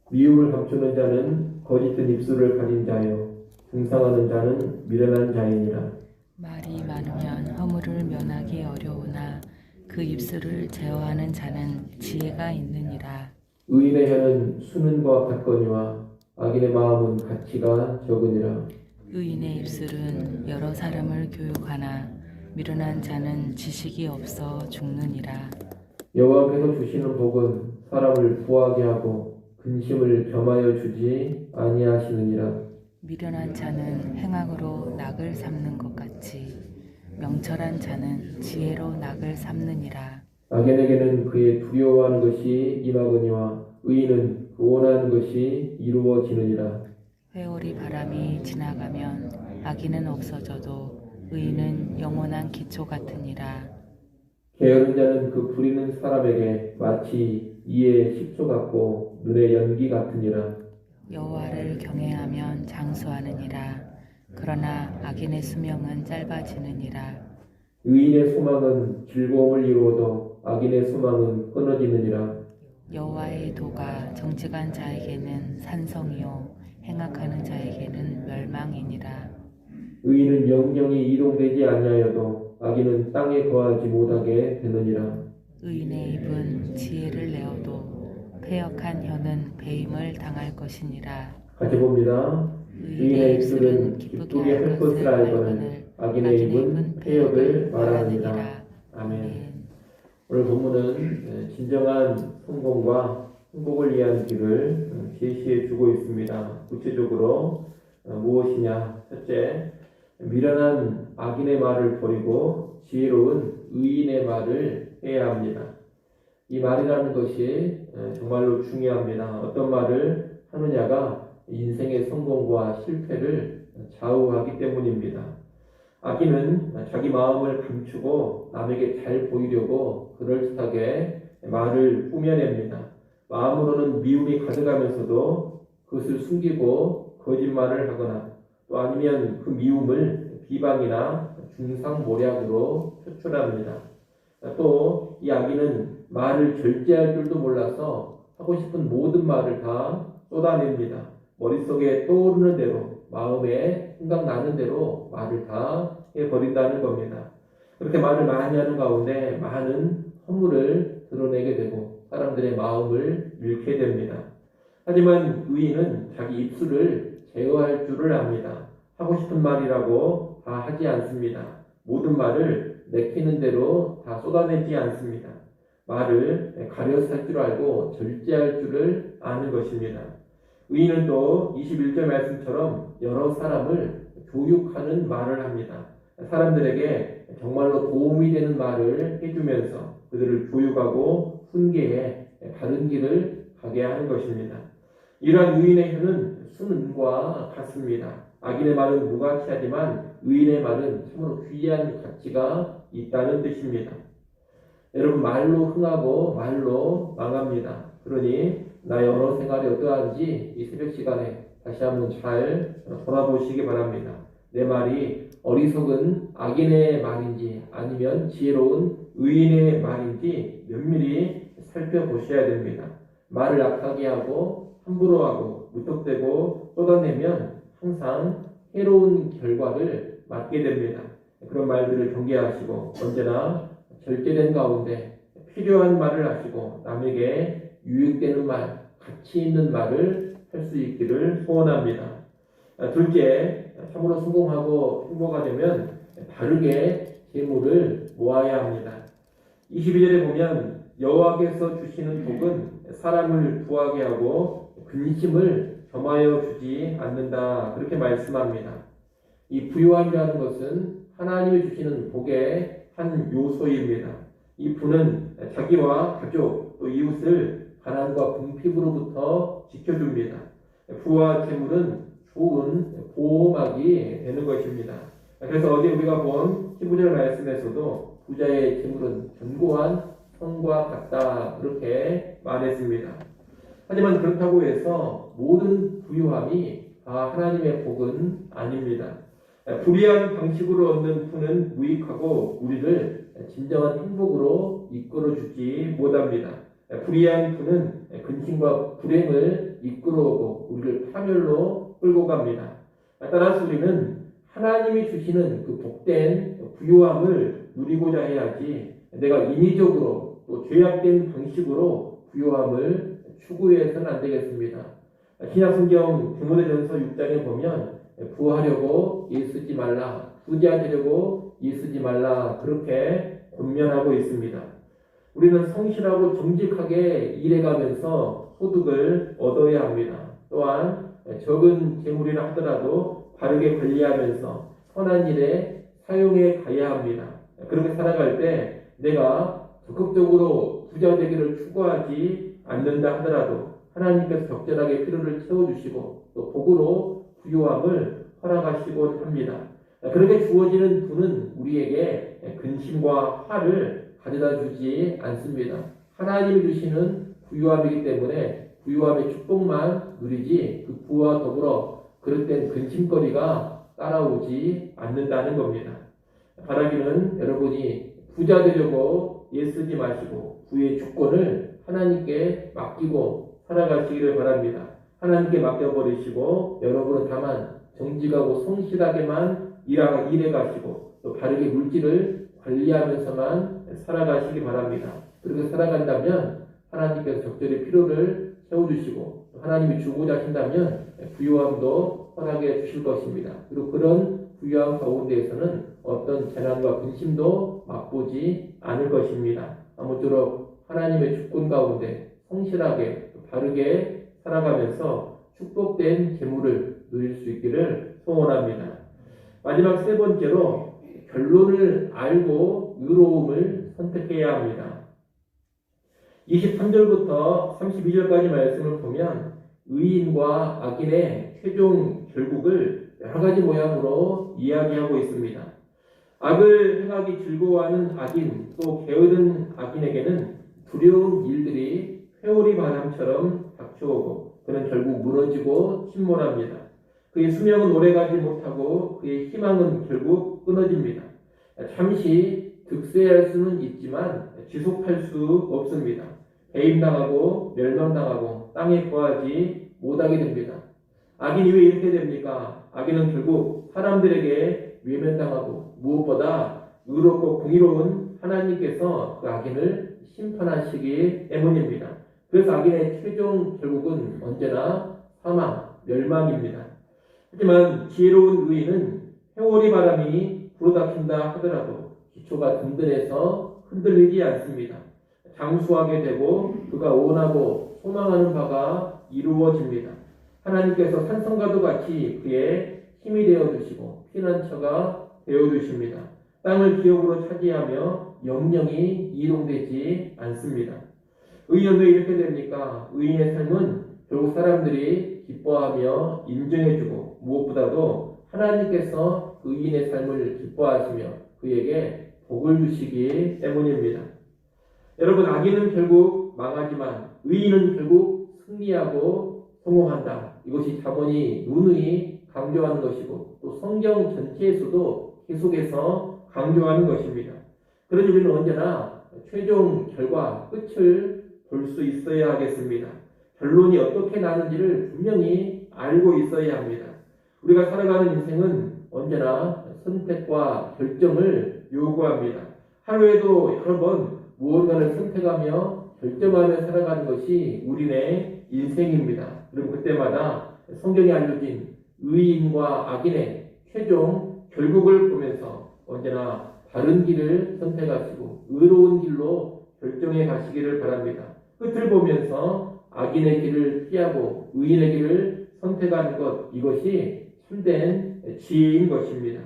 미움을 감추는 자는 거짓된 입술을 가진 자요 중상하는 자는 미련한 자이니라. 말이 많으면 허물을 면하기 어려우나 그 입술을 제어하는 자는 지혜가 있느니라. 의인의 혀는 수는과 같거니와 악인의 마음은 가치가 적으니라. 의인의 입술은 여러 사람을 교육하나 미련한 자는 지식이 없어 죽느니라. 여호와께서 주시는 복은 사람을 부하게 하고 근심을 겸하여 주지 아니하시느니라. 미련한 자는 행악으로 낙을 삼는 것 같이 명철한 자는 지혜로 낙을 삼느니라. 악인에게는 그의 두려워하는 것이 임하거니와 의인은 그 원하는 것이 이루어지느니라. 회오리 바람이 지나가면 악인은 없어져도 의인은 영원한 기초 같으니라. 게으른 자는 그 부리는 사람에게 마치 이의 식초 같고 눈의 연기 같으니라. 여호와를 경외하면 장수하느니라. 그러나 악인의 수명은 짧아지느니라. 의인의 소망은 즐거움을 이루어도 악인의 소망은 끊어지느니라. 여호와의 도가 정직한 자에게는 산성이요 행악하는 자에게는 멸망이니라. 의인은 영영이 이동되지 아니하여도 악인은 땅에 거하지 못하게 되느니라. 의인의 입은 지혜를 내어도 패역한 혀는 배임을 당할 것이니라. 같이 봅니다. 의인의 입술은 기쁘게 할 것을 알거늘 악인의 입은 패역을 말하느니라. 아멘. 오늘 본문은 진정한 성공과 행복을 위한 길을 제시해 주고 있습니다. 구체적으로 무엇이냐? 첫째, 미련한 악인의 말을 버리고 지혜로운 의인의 말을 해야 합니다. 이 말이라는 것이 정말로 중요합니다. 어떤 말을 하느냐가 인생의 성공과 실패를 좌우하기 때문입니다. 악인은 자기 마음을 감추고 남에게 잘 보이려고 그럴듯하게 말을 꾸며냅니다. 마음으로는 미움이 가득하면서도 그것을 숨기고 거짓말을 하거나 또 아니면 그 미움을 비방이나 중상모략으로 표출합니다. 또 이 악인은 말을 절제할 줄도 몰라서 하고 싶은 모든 말을 다 쏟아냅니다. 머릿속에 떠오르는 대로 마음에 생각나는 대로 말을 다 해버린다는 겁니다. 그렇게 말을 많이 하는 가운데 많은 허물을 드러내게 되고 사람들의 마음을 잃게 됩니다. 하지만 의인은 자기 입술을 제어할 줄을 압니다. 하고 싶은 말이라고 다 하지 않습니다. 모든 말을 내키는 대로 다 쏟아내지 않습니다. 말을 가려서 할 줄 알고 절제할 줄을 아는 것입니다. 의인은 또 21절 말씀처럼 여러 사람을 교육하는 말을 합니다. 사람들에게 정말로 도움이 되는 말을 해주면서 그들을 교육하고 훈계해 바른 길을 가게 하는 것입니다. 이러한 의인의 혀는 수는과 같습니다. 악인의 말은 무가치하지만 의인의 말은 참으로 귀한 가치가 있다는 뜻입니다. 여러분, 말로 흥하고 말로 망합니다. 그러니 나의 언어 생활이 어떠한지 이 새벽 시간에 다시 한번 잘 돌아보시기 바랍니다. 내 말이 어리석은 악인의 말인지 아니면 지혜로운 의인의 말인지 면밀히 살펴보셔야 됩니다. 말을 악하게 하고 함부로 하고 무턱대고 쏟아내면 항상 해로운 결과를 맞게 됩니다. 그런 말들을 경계하시고 언제나 절제된 가운데 필요한 말을 하시고 남에게 유익되는 말, 가치 있는 말을 할 수 있기를 소원합니다. 둘째, 참으로 성공하고 행복하려면 바르게 재물을 모아야 합니다. 22절에 보면 여호와께서 주시는 복은 사람을 부하게 하고 근심을 겸하여 주지 않는다. 그렇게 말씀합니다. 이 부유함이라는 것은 하나님이 주시는 복의 한 요소입니다. 이 부는 자기와 가족 또 이웃을 가난과 궁핍으로부터 지켜줍니다. 부와 재물은 좋은 보호막이 되는 것입니다. 그래서 어제 우리가 본 15절 말씀에서도 부자의 재물은 견고한 성과 같다 그렇게 말했습니다. 하지만 그렇다고 해서 모든 부유함이 다 하나님의 복은 아닙니다. 불의한 방식으로 얻는 부는 무익하고 우리를 진정한 행복으로 이끌어주지 못합니다. 불의한 부는 근심과 불행을 우리를 이끌어오고 우리를 파멸로 끌고 갑니다. 따라서 우리는 하나님이 주시는 그 복된 부요함을 누리고자 해야지 내가 인위적으로 또 죄악된 방식으로 부요함을 추구해서는 안 되겠습니다. 신약성경 디모데전서 6장에 보면 부하려고 애쓰지 말라, 부자되려고 애쓰지 말라 그렇게 권면하고 있습니다. 우리는 성실하고 정직하게 일해가면서 소득을 얻어야 합니다. 또한 적은 재물이라 하더라도 바르게 관리하면서 선한 일에 사용해 가야 합니다. 그렇게 살아갈 때 내가 적극적으로 부자 되기를 추구하지 않는다 하더라도 하나님께서 적절하게 필요를 채워주시고 또 복으로 부요함을 허락하시곤 합니다. 그렇게 주어지는 돈은 우리에게 근심과 화를 가져다 주지 않습니다. 하나님이 주시는 부요함이기 때문에 부요함의 축복만 누리지 그 부와 더불어 그릇된 근심거리가 따라오지 않는다는 겁니다. 바라기는 여러분이 부자 되려고 애쓰지 마시고 부의 주권을 하나님께 맡기고 살아가시기를 바랍니다. 하나님께 맡겨버리시고 여러분은 다만 정직하고 성실하게만 일해 가시고 또 바르게 물질을 관리하면서만 살아가시기 바랍니다. 그렇게 살아간다면 하나님께서 적절히 필요를 채워주시고 하나님이 주고자 하신다면 부요함도 허락해 주실 것입니다. 그리고 그런 부요함 가운데에서는 어떤 재난과 근심도 맛보지 않을 것입니다. 아무쪼록 하나님의 주권 가운데 성실하게 바르게 살아가면서 축복된 재물을 누릴 수 있기를 소원합니다. 마지막 세 번째로 결론을 알고 의로움을 선택해야 합니다. 23절부터 32절까지 말씀을 보면 의인과 악인의 최종 결국을 여러 가지 모양으로 이야기하고 있습니다. 악을 행하기 즐거워하는 악인 또 게으른 악인에게는 두려운 일들이 회오리 바람처럼 닥쳐오고 그는 결국 무너지고 침몰합니다. 그의 수명은 오래가지 못하고 그의 희망은 결국 끊어집니다. 잠시 득세할 수는 있지만 지속할 수 없습니다. 배임당하고 멸망당하고 땅에 거하지 못하게 됩니다. 악인이 왜 이렇게 됩니까? 악인은 결국 사람들에게 외면당하고 무엇보다 의롭고 공의로운 하나님께서 그 악인을 심판하시기 때문입니다. 그래서 악인의 최종 결국은 언제나 사망, 멸망입니다. 하지만 지혜로운 의인은 회오리 바람이 불어닥친다 하더라도 기초가 든든해서 흔들리지 않습니다. 장수하게 되고 그가 원하고 소망하는 바가 이루어집니다. 하나님께서 산성과도 같이 그의 힘이 되어주시고 피난처가 되어주십니다. 땅을 기업으로 차지하며 영영이 이동되지 않습니다. 의인은 왜 이렇게 됩니까? 의인의 삶은 결국 사람들이 기뻐하며 인정해주고 무엇보다도 하나님께서 그 의인의 삶을 기뻐하시며 그에게 복을 주시기 때문입니다. 여러분, 악인은 결국 망하지만 의인은 결국 승리하고 성공한다. 이것이 잠언이 누누이 강조하는 것이고 또 성경 전체에서도 계속해서 강조하는 것입니다. 그러니 우리는 언제나 최종 결과 끝을 볼 수 있어야 하겠습니다. 결론이 어떻게 나는지를 분명히 알고 있어야 합니다. 우리가 살아가는 인생은 언제나 선택과 결정을 요구합니다. 하루에도 여러 번 무언가를 선택하며 결정하며 살아가는 것이 우리의 인생입니다. 그리고 그때마다 성경에 알려진 의인과 악인의 최종 결국을 보면서 언제나 바른 길을 선택하시고 의로운 길로 결정해 가시기를 바랍니다. 끝을 보면서 악인의 길을 피하고 의인의 길을 선택하는 것, 이것이 참된 지혜인 것입니다.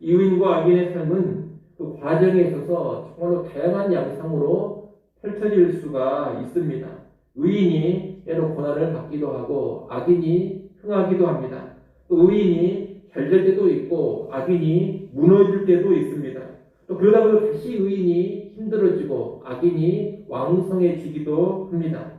이 의인과 악인의 삶은 그 과정에 있어서 정말로 다양한 양상으로 펼쳐질 수가 있습니다. 의인이 때로 고난을 받기도 하고 악인이 흥하기도 합니다. 또 의인이 잘 될 때도 있고 악인이 무너질 때도 있습니다. 또 그러다 보면 다시 의인이 힘들어지고 악인이 왕성해지기도 합니다.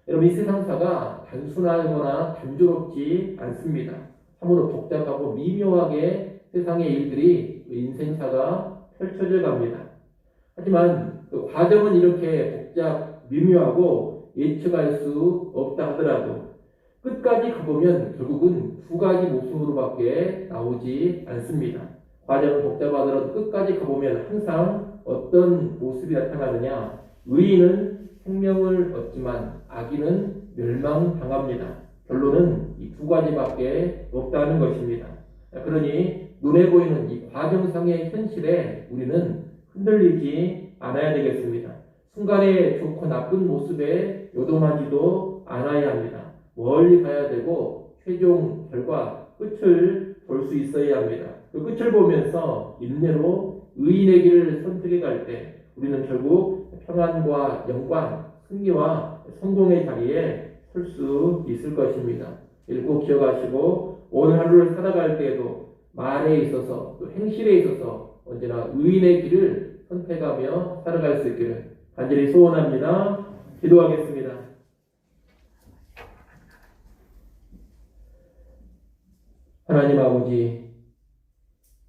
여러분, 이 세상사가 단순하거나 단조롭지 않습니다. 참으로 복잡하고 미묘하게 세상의 일들이 인생사가 펼쳐져 갑니다. 하지만 그 과정은 이렇게 복잡, 미묘하고 예측할 수 없다 하더라도 끝까지 가보면 결국은 두 가지 목숨으로밖에 나오지 않습니다. 과정은 복잡하더라도 끝까지 가보면 항상 어떤 모습이 나타나느냐? 의인은 생명을 얻지만 악인은 멸망당합니다. 결론은 이 두 가지밖에 없다는 것입니다. 그러니 눈에 보이는 이 과정상의 현실에 우리는 흔들리지 않아야 되겠습니다. 순간의 좋고 나쁜 모습에 요동하지도 않아야 합니다. 멀리 가야 되고 최종 결과 끝을 볼 수 있어야 합니다. 그 끝을 보면서 인내로 의인의 길을 선택해 갈 때 우리는 결국 평안과 영광, 승리와 성공의 자리에 설 수 있을 것입니다. 꼭 기억하시고 오늘 하루를 살아갈 때에도 말에 있어서 또 행실에 있어서 언제나 의인의 길을 선택하며 살아갈 수 있기를 간절히 소원합니다. 기도하겠습니다. 하나님 아버지,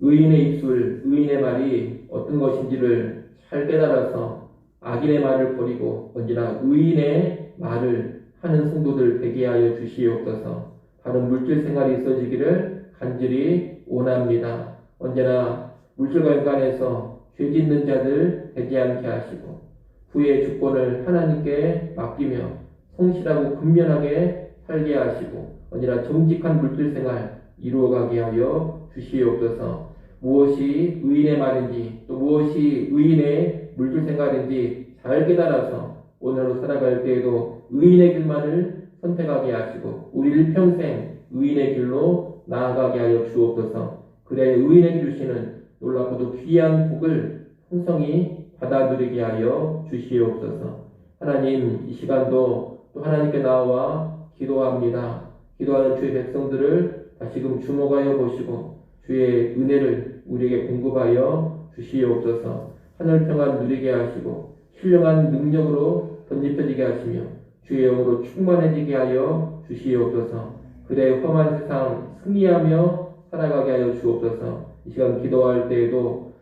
의인의 입술, 의인의 말이 어떤 것인지를 잘 깨달아서 악인의 말을 버리고 언제나 의인의 말을 하는 성도들 되게 하여 주시옵소서. 바른 물질 생활이 있어지기를 간절히 원합니다. 언제나 물질과 연관해서 죄 짓는 자들 되지 않게 하시고 후의 주권을 하나님께 맡기며 성실하고 근면하게 살게 하시고 언제나 정직한 물질 생활 이루어가게 하여 주시옵소서. 무엇이 의인의 말인지 또 무엇이 의인의 물질 생활인지 잘 깨달아서 오늘로 살아갈 때에도 의인의 길만을 선택하게 하시고 우리 일평생 의인의 길로 나아가게 하여 주옵소서. 그래야 의인에게 주시는 놀랍고도 귀한 복을 풍성히 받아 누리게 하여 주시옵소서. 하나님, 이 시간도 또 하나님께 나와 기도합니다. 기도하는 주의 백성들을 다시금 주목하여 보시고 주의 은혜를 우리에게 공급하여 주시옵소서. 하늘 평안 누리게 하시고 신령한 능력으로 덧입혀지게 하시며 주의 영으로 충만해지게 하여 주시옵소서. 그대 험한 세상 승리하며 살아가게 하여 주옵소서. 이 시간 기도할 때에도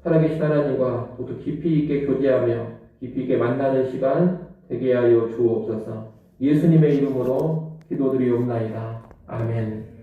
살아계신 하나님과 모두 깊이 있게 교제하며 깊이 있게 만나는 시간 되게 하여 주옵소서. 예수님의 이름으로 기도드리옵나이다. 아멘.